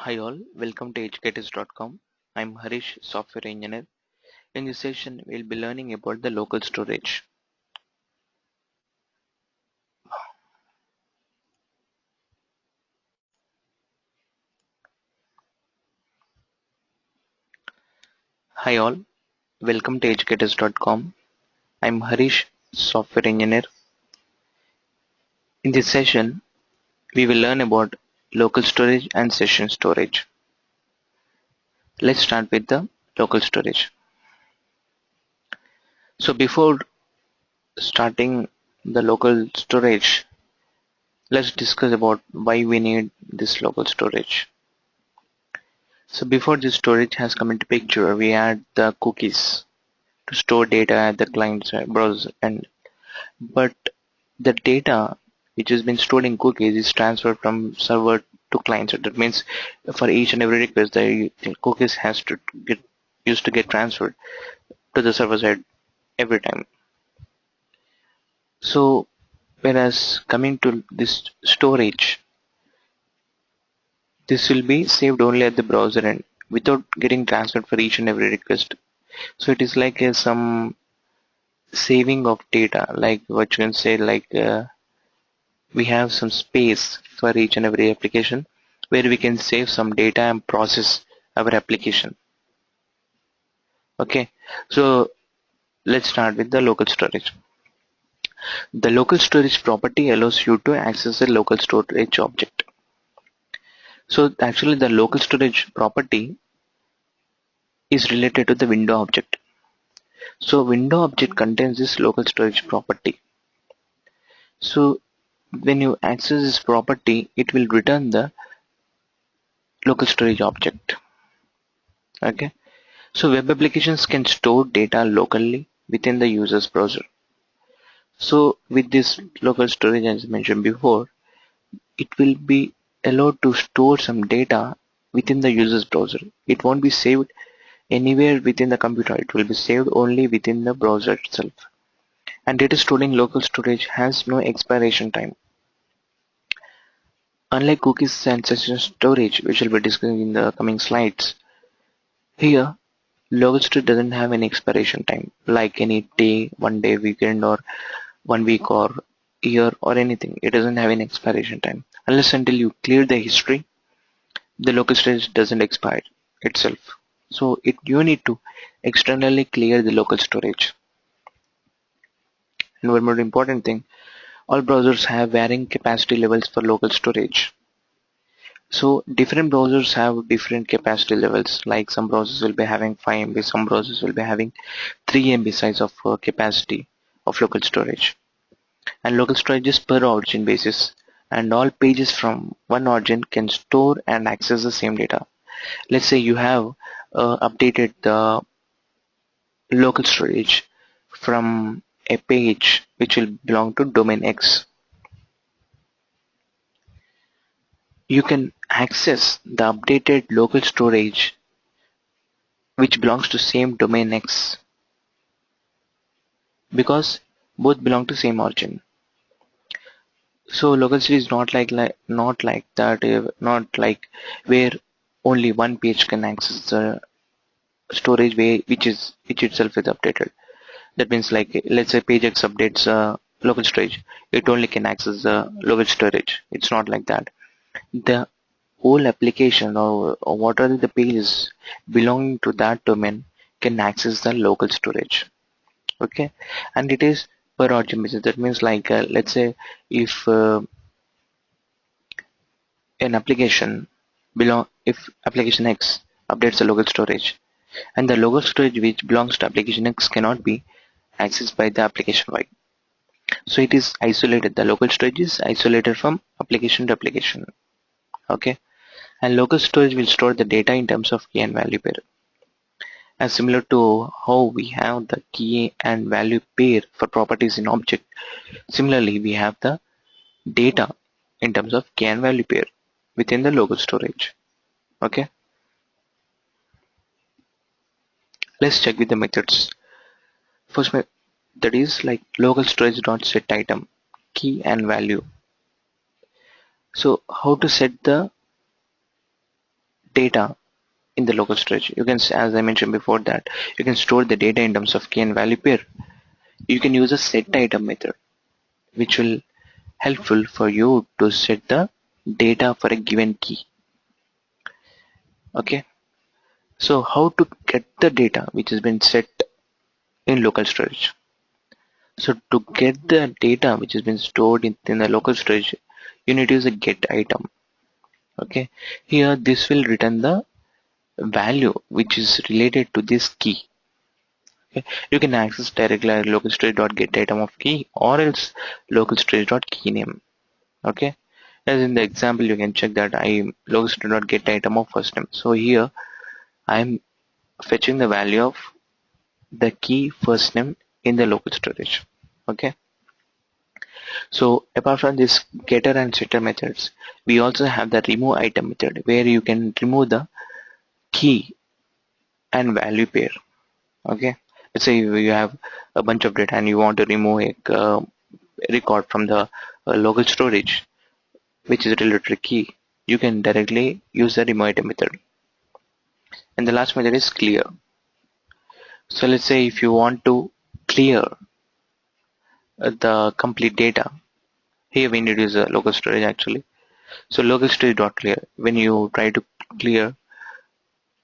Hi all, welcome to educators.com. I'm Harish, software engineer. In this session, we'll be learning about the local storage. Hi all, welcome to educators.com. I'm Harish, software engineer. In this session, we will learn about local storage and session storage. Let's start with the local storage. So before starting the local storage, let's discuss about why we need this local storage. So before this storage has come into picture, we had the cookies to store data at the client's browser end. But the data which has been stored in cookies is transferred from server to client. So that means for each and every request, the cookies has to get used to get transferred to the server side every time. So whereas coming to this storage, this will be saved only at the browser end without getting transferred for each and every request. So it is like some saving of data, like what you can say, like we have some space for each and every application where we can save some data and process our application. Okay, so let's start with the local storage. The local storage property allows you to access a local storage object. So actually the local storage property is related to the window object. So window object contains this local storage property. So when you access this property, it will return the local storage object. Okay, so web applications can store data locally within the user's browser. So with this local storage, as mentioned before, it will be allowed to store some data within the user's browser. It won't be saved anywhere within the computer. It will be saved only within the browser itself. And data stored in local storage has no expiration time. Unlike cookies and session storage, which we'll be discussing in the coming slides, here local storage doesn't have any expiration time, like any day, 1 day, weekend, or 1 week, or year, or anything. It doesn't have an expiration time. Unless until you clear the history, the local storage doesn't expire itself. So you need to externally clear the local storage. And one more important thing, all browsers have varying capacity levels for local storage. So different browsers have different capacity levels. Like some browsers will be having 5 MB, some browsers will be having 3 MB size of capacity of local storage. And local storage is per origin basis, and all pages from one origin can store and access the same data. Let's say you have updated the local storage from a page which will belong to domain X. You can access the updated local storage which belongs to same domain X because both belong to same origin. So local storage is not like that, not like where only one page can access the storage way which itself is updated. That means, like, let's say page X updates local storage, it only can access the local storage. It's not like that. The whole application, or what are the pages belonging to that domain, can access the local storage. Okay, and it is per origin basis. That means, like, let's say if an application if application X updates the local storage, and the local storage which belongs to application X cannot be accessed by the application Y. So it is isolated. The local storage is isolated from application to application. Okay, and local storage will store the data in terms of key and value pair. As similar to how we have the key and value pair for properties in object, similarly we have the data in terms of key and value pair within the local storage. Okay, let's check with the methods. First, that is like local storage dot set item key and value. So how to set the data in the local storage. You can, as I mentioned before, that you can store the data in terms of key and value pair. You can use a set item method, which will helpful for you to set the data for a given key. Okay, so how to get the data which has been set in local storage? So to get the data which has been stored in the local storage, you need to use a get item. Okay, here this will return the value which is related to this key. Okay, you can access directly at local storage.get item of key or else local storage.key name. Okay, as in the example, you can check that I local storage.get item of first name. So here I am fetching the value of the key first name in the local storage. Okay, so apart from this getter and setter methods, we also have the remove item method where you can remove the key and value pair. Okay, let's say you have a bunch of data and you want to remove a record from the local storage which is related to key. You can directly use the remove item method. And the last method is clear. So let's say if you want to clear the complete data, here we need to use a local storage actually. So local storage dot clear, when you try to clear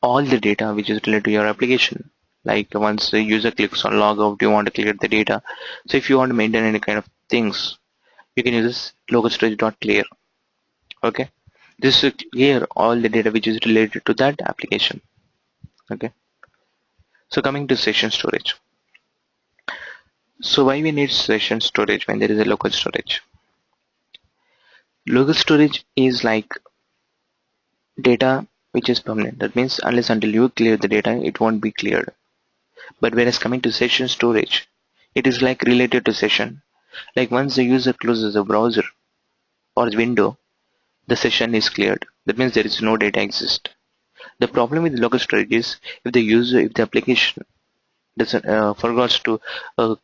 all the data which is related to your application, like once the user clicks on logout, you want to clear the data. So if you want to maintain any kind of things, you can use this local storage dot clear. Okay, this will clear all the data which is related to that application. Okay, so coming to session storage. So why we need session storage when there is a local storage? Local storage is like data which is permanent. That means unless until you clear the data, it won't be cleared. But whereas coming to session storage, it is like related to session. Like once the user closes a browser or window, the session is cleared. That means there is no data exist. The problem with local storage is if the application doesn't forgets to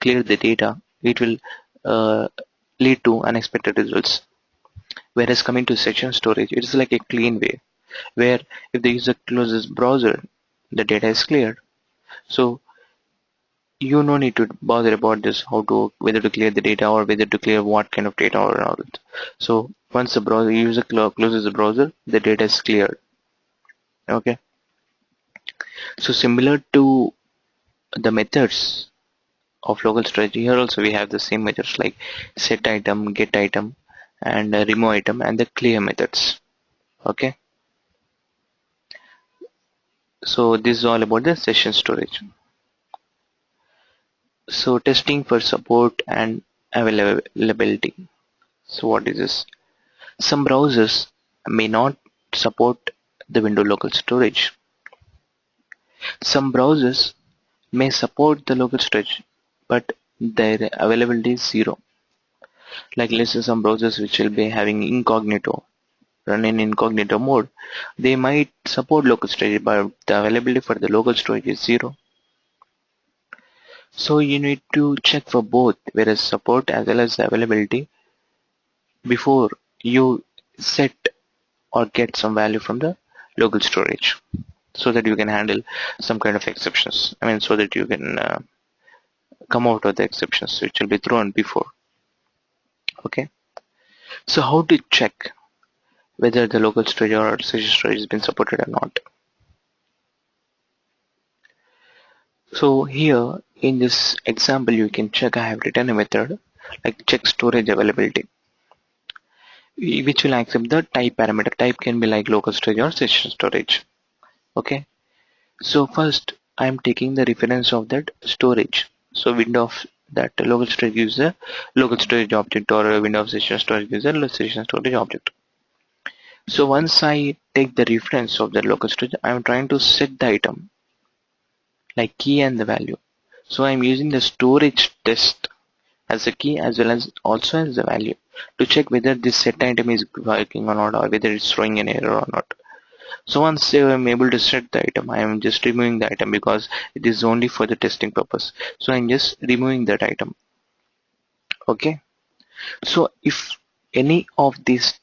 clear the data, it will uh, lead to unexpected results. Whereas coming to session storage, it is like a clean way, where if the user closes browser, the data is cleared. So you no need to bother about this, how to whether to clear the data or whether to clear what kind of data or all. So once the user closes the browser, the data is cleared. Okay. So similar to the methods of local storage, here also we have the same methods like set item, get item, and remove item, and the clear methods. Okay. So this is all about the session storage. So testing for support and availability. So what is this? Some browsers may not support the window local storage. Some browsers may support the local storage, but their availability is zero. Like let's say some browsers which will be having incognito, run in incognito mode, they might support local storage, but the availability for the local storage is zero. So you need to check for both, whereas support as well as the availability, before you set or get some value from the local storage, so that you can handle some kind of exceptions. I mean, so that you can come out of the exceptions which will be thrown before. Okay. So how to check whether the local storage or session storage has been supported or not? So here in this example, you can check. I have written a method like check storage availability, which will accept the type parameter. Type can be like local storage or session storage. Okay. So first I am taking the reference of that storage. So window of that local storage gives a local storage object, or a window of session storage gives a session storage object. So once I take the reference of the local storage, I am trying to set the item like key and the value. So I am using the storage test as a key as well as also as the value to check whether this set item is working or not, or whether it's throwing an error or not. So once I am able to set the item, I am just removing the item because it is only for the testing purpose. So I'm just removing that item. Okay. So if any of these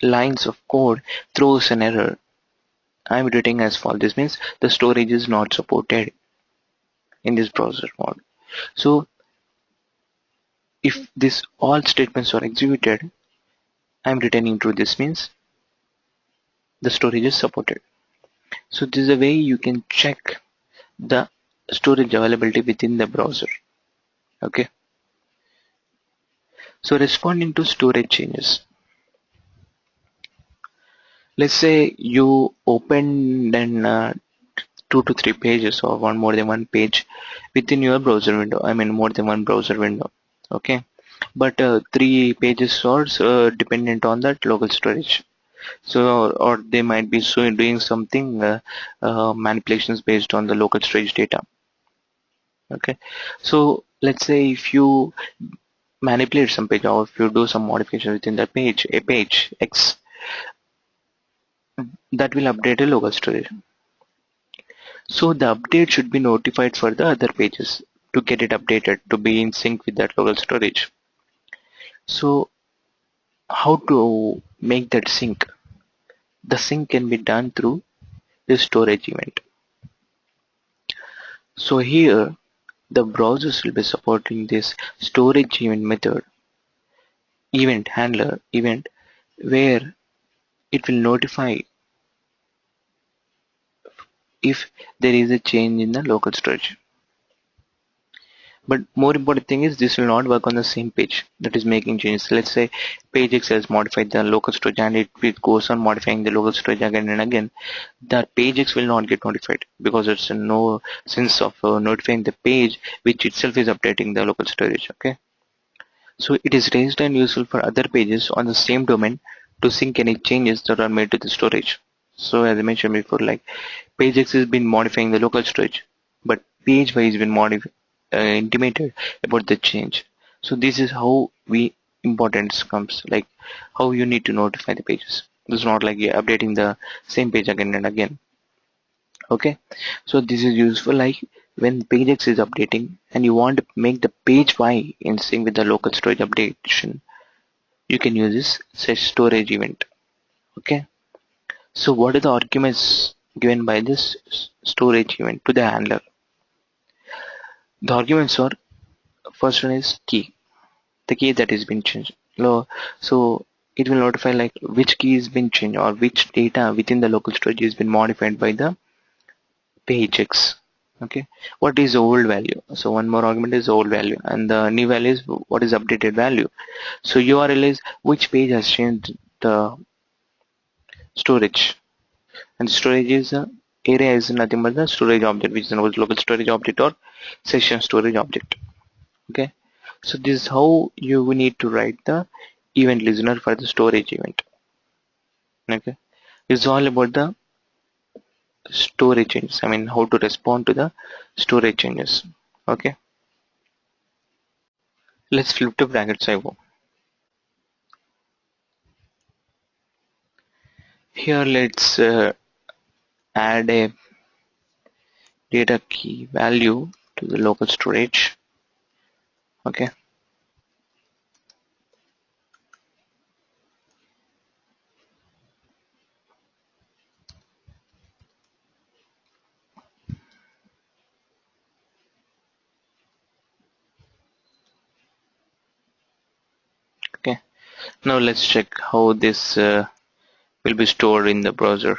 lines of code throws an error, I'm writing as follows. This means the storage is not supported in this browser mode. So if this all statements are executed, I'm returning true. This means the storage is supported. So this is a way you can check the storage availability within the browser. Okay. So responding to storage changes. Let's say you opened an 2 to 3 pages or one more than one page within your browser window. I mean more than one browser window. Okay. But 3 pages are dependent on that local storage. So or they might be doing something manipulations based on the local storage data. Okay. So let's say if you manipulate some page or if you do some modification within that page, a page X, that will update a local storage. So the update should be notified for the other pages to get it updated to be in sync with that local storage. So how to make that sync? The sync can be done through the storage event. So here the browsers will be supporting this storage event method, event handler event, where it will notify if there is a change in the local storage. But more important thing is this will not work on the same page that is making changes. Let's say page X has modified the local storage and it goes on modifying the local storage again and again. That page X will not get notified because it's no sense of notifying the page which itself is updating the local storage. Okay. So it is raised and useful for other pages on the same domain to sync any changes that are made to the storage. So as I mentioned before, like page X has been modifying the local storage, but page Y has been intimated about the change. So this is how we importance comes, like how you need to notify the pages. This is not like you're updating the same page again and again. Okay, so this is useful like when page X is updating and you want to make the page Y in sync with the local storage updation, you can use this set storage event. Okay, so what are the arguments given by this storage event to the handler? The arguments are, first one is key, the key that has been changed. So it will notify like which key has been changed or which data within the local storage has been modified by the page X. Okay, what is the old value? So one more argument is old value and the new value is what is updated value. So URL is which page has changed the storage, and storage is area is nothing but the storage object, which is known as local storage object or session storage object. Okay, so this is how you need to write the event listener for the storage event. Okay, it's all about the storage changes. I mean how to respond to the storage changes. Okay, let's flip to brackets IO. Here let's add a data key value to the local storage. Okay, okay. Now let's check how this will be stored in the browser.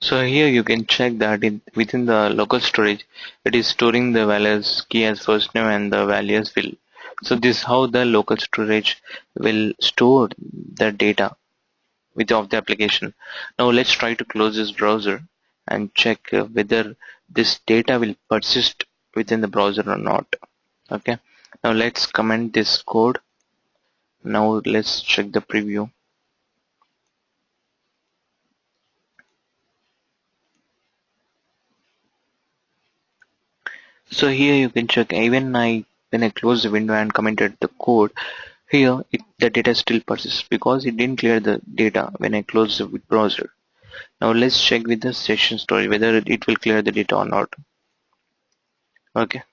So here you can check that within the local storage, it is storing the values key as first name and the value as fill. So this is how the local storage will store the data of the application. Now let's try to close this browser and check whether this data will persist within the browser or not. Okay. Now let's comment this code. Now let's check the preview. So here you can check even when I close the window and commented the code, here the data still persists because it didn't clear the data when I closed the browser. Now let's check with the session storage whether it will clear the data or not. Okay.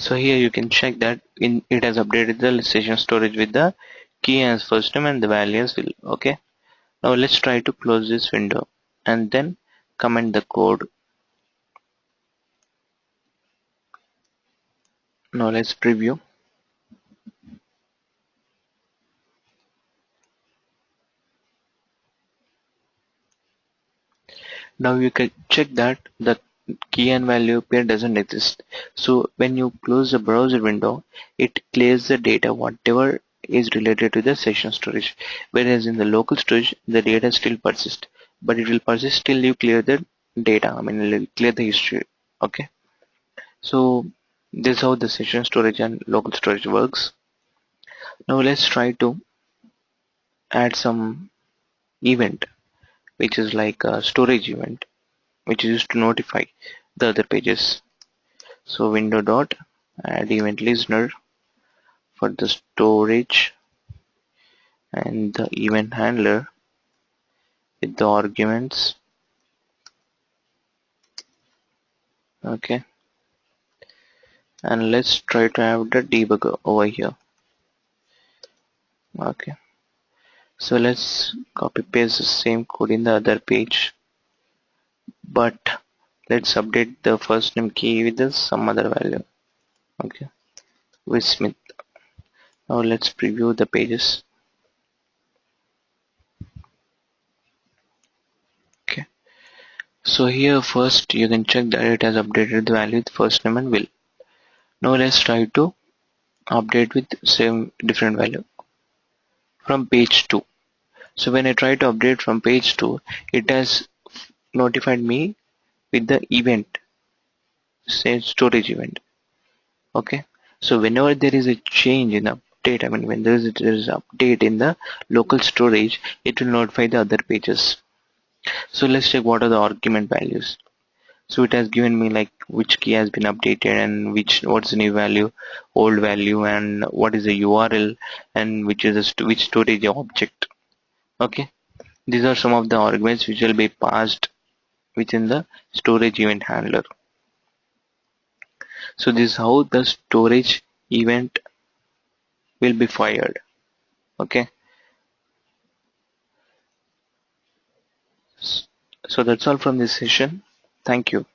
So here you can check that it has updated the session storage with the key as first name and the value as will. Okay. Now let's try to close this window and then comment the code. Now let's preview. Now you can check that the key and value pair doesn't exist. So when you close the browser window, it clears the data whatever is related to the session storage. Whereas in the local storage, the data still persists, but it will persist till you clear the data. I mean, it'll clear the history. Okay. So this is how the session storage and local storage works. Now let's try to add some event, which is like a storage event, which is used to notify the other pages. So window dot add event listener for the storage and the event handler with the arguments. Okay, and let's try to have the debugger over here. Okay, so let's copy paste the same code in the other page, but let's update the first name key with some other value. Okay, with Smith. Now let's preview the pages. Okay, so here first you can check that it has updated the value with first name and will. Now let's try to update with same different value from page 2. So when I try to update from page 2, it has notified me with the event, say storage event. Okay, so whenever there is a change in the update, I mean when there is update in the local storage, it will notify the other pages. So let's check what are the argument values. So it has given me like which key has been updated and what's the new value, old value, and what is the URL, and which is which storage object. Okay, these are some of the arguments which will be passed within the storage event handler. So this is how the storage event will be fired. Okay, so that's all from this session. Thank you.